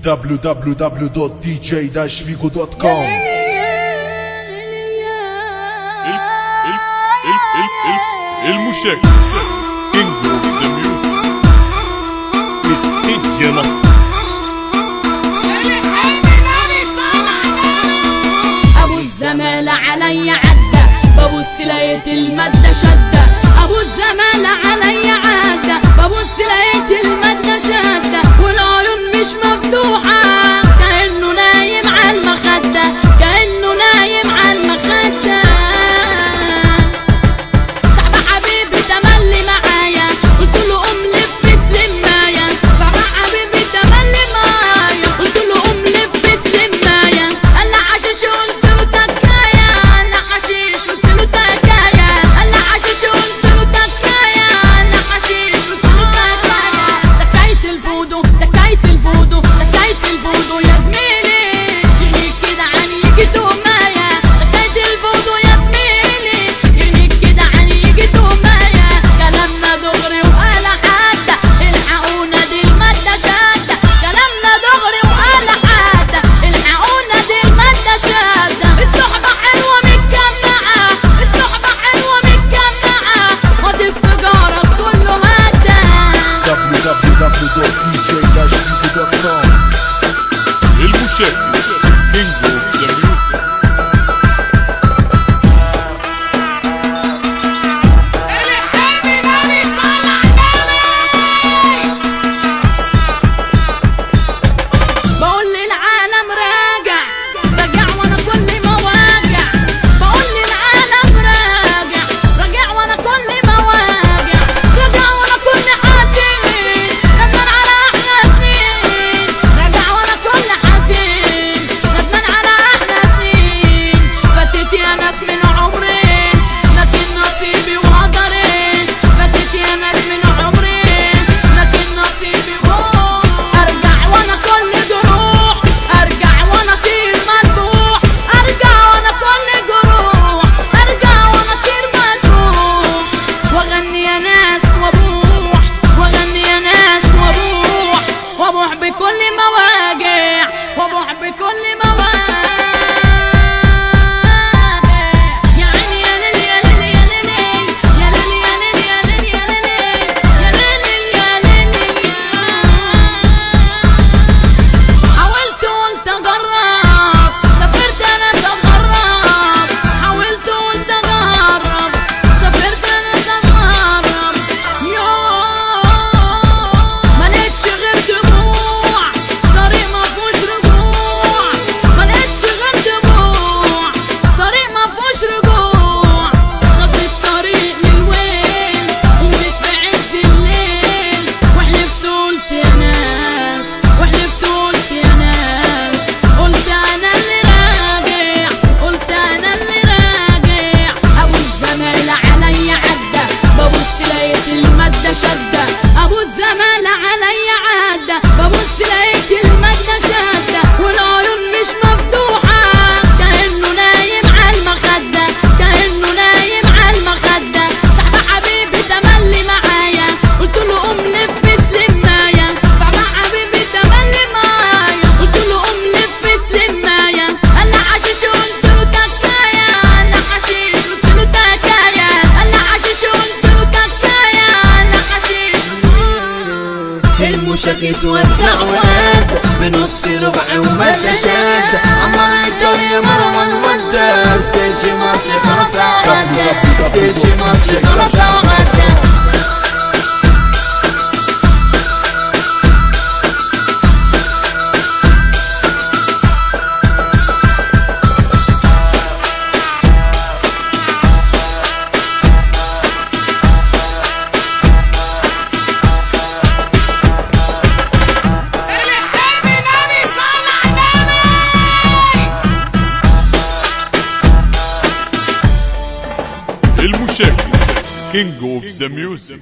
www.dj-figo.com. المشاكس كينج اوف ذا ميوزك برستيج مصر. ابو الزمالة علي عدى ببص لقيت المادة شدة. ابو الزمالة علي عدى ببص لقيت المادة شدة والعيون مش مفتوحة كأنه نايم على المخدة كأنه نايم على المخدة. صاحب حبيبي تملي معايا قلت له قوم لف سلماية. صاحب حبيبي تملي معايا قلت له قوم لف سلماية. قال لي حشيش قلت له تكاية. قال لي حشيش قلت له تكاية. قال لي حشيش قلت له تكاية. قال لي حشيش قلت له تكاية. تكاية الفودو تكاية الفودو تكاية الفودو يا زميلي يرميك كده عن يجي تهماية. تكاية الفودو يا زميلي يرميك كده عن يجي تهماية. كلامنا دغري وقال حتى الحقونا دي المادة شادة. كلامنا دغري وقال حتى الحقونا دي المادة شادة. الصحبة حلوة متجمعة الصحبة حلوة متجمعة خد السيجارة كله هدى. www.dj-figo.com. المشاكس كينج اوف ذا ميوزك. بقول للعالم راجع راجع وانا كل ما واجع. بقول للعالم راجع راجع وانا كل ما واجع. راجع وانا كل حزين ندمان على احلى سنين. راجع وانا كل حزين ندمان على احلى سنين. فاتت يا ناس من عمري لكن نصيبي وقدري. فاتت يا ناس من عمري لكن نصيبي ارجع وانا كل جروح. ارجع وانا طير مذبوح. ارجع وانا كل جروح. ارجع وانا طير مذبوح. واغني يا ناس وابوح. واغني يا ناس وابوح. وابوح بكل مواجع. وابوح بكل مواجع. يا عيني يا ليل يا ليل يا ليل يا ليل يا ليل يا ليل يا ليل يا ليل يا ليل يا حاولت قلت اجرب سافرت انا اتغرب. حاولت قلت اجرب سافرت انا اتغرب. ما لقيتش غير دموع طريق ما فيهوش رجوع. ما لقيتش غير دموع طريق ما فيهوش رجوع. خدت الطريق للويل وجيت في عز الليل. وحلفت قلت يا ناس وحلفت قلت يا ناس. قلت انا اللي راجع قلت انا اللي راجع. ابو الزمالة علي عدى ببص لقيت المادة شدة. ابو الزمالة علي عدى ببص لقيت المادة شدة والعيون مش مفتوحة كأنه نايم على المخدة كأنه نايم على المخدة. صاحب حبيبي تملي معايا قلت له قوم لف سلماية. صاحب حبيبي تملي معايا قلت له قوم لف سلماية. قال لي حشيش قلت له تكاية. قال لي حشيش قلت له تكاية. قال لي حشيش قلت له تكاية. قال لي حشيش. المشاكس وسع وهد بنص ربع ومادة شد. عمر الدنيا مروان ودى ستيج مصر خلاص عدى. ستيج مصر خلاص عدى. المشاكس كينج اوف ذا ميوزك.